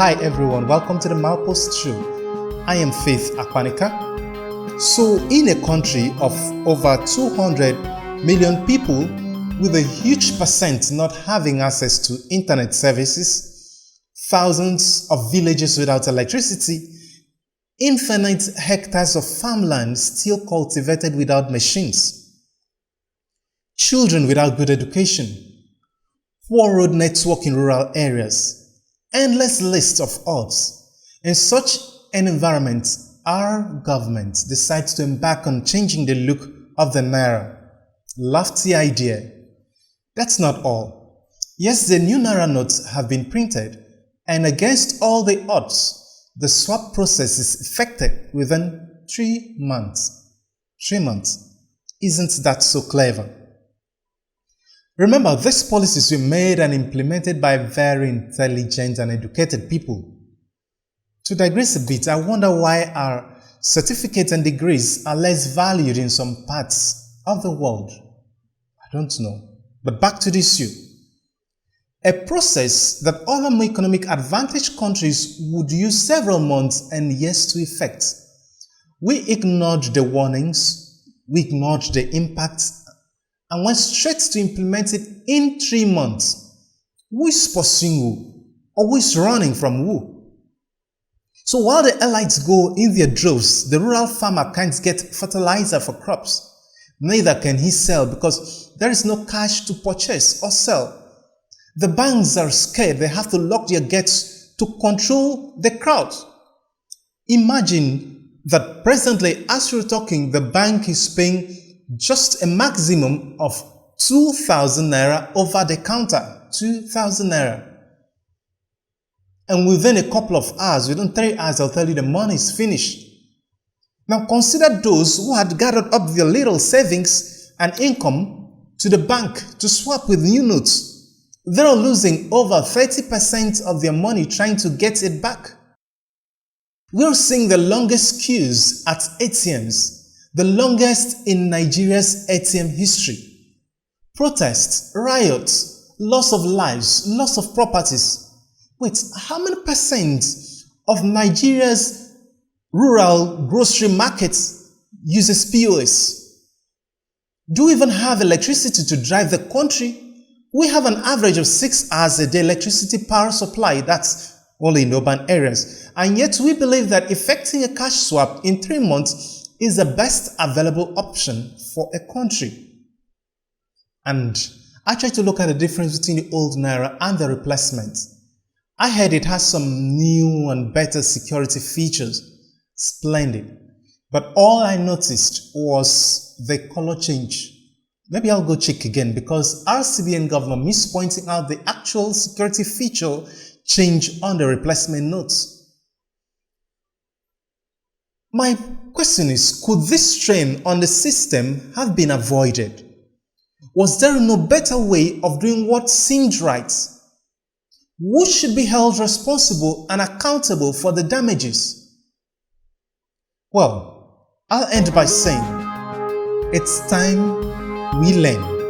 Hi everyone, welcome to the Milepost Show. I am Faith Akwanika. So, in a country of over 200 million people, with a huge percent not having access to internet services, thousands of villages without electricity, infinite hectares of farmland still cultivated without machines, children without good education, poor road network in rural areas, endless list of odds. In such an environment, our government decides to embark on changing the look of the Naira. Lofty idea. That's not all. Yes, the new Naira notes have been printed, and against all the odds, the swap process is effected within 3 months. 3 months. Isn't that so clever? Remember, these policies were made and implemented by very intelligent and educated people. To digress a bit, I wonder why our certificates and degrees are less valued in some parts of the world. I don't know. But back to the issue. A process that other more economic advantaged countries would use several months and years to effect. We ignored the warnings, we ignored the impacts, and went straight to implement it in 3 months. Who is pursuing who? Or who is running from who? So while the elites go in their droves, the rural farmer can't get fertilizer for crops. Neither can he sell because there is no cash to purchase or sell. The banks are scared. They have to lock their gates to control the crowd. Imagine that presently, as we're talking, the bank is paying just a maximum of 2,000 Naira over the counter. 2,000 Naira. And within a couple of hours, within 3 hours, I'll tell you the money is finished. Now consider those who had gathered up their little savings and income to the bank to swap with new notes. They're losing over 30% of their money trying to get it back. We're seeing the longest queues at ATMs. The longest in Nigeria's ATM history. Protests, riots, loss of lives, loss of properties. Wait, how many percent of Nigeria's rural grocery markets uses POS? Do we even have electricity to drive the country? We have an average of 6 hours a day electricity power supply, that's only in urban areas. And yet we believe that effecting a cash swap in 3 months is the best available option for a country. And I tried to look at the difference between the old Naira and the replacement. I heard it has some new and better security features. Splendid. But all I noticed was the color change. Maybe I'll go check again because our CBN governor missed pointing out the actual security feature change on the replacement notes. My question is, could this strain on the system have been avoided? Was there no better way of doing what seemed right? Who should be held responsible and accountable for the damages? Well, I'll end by saying, it's time we learn.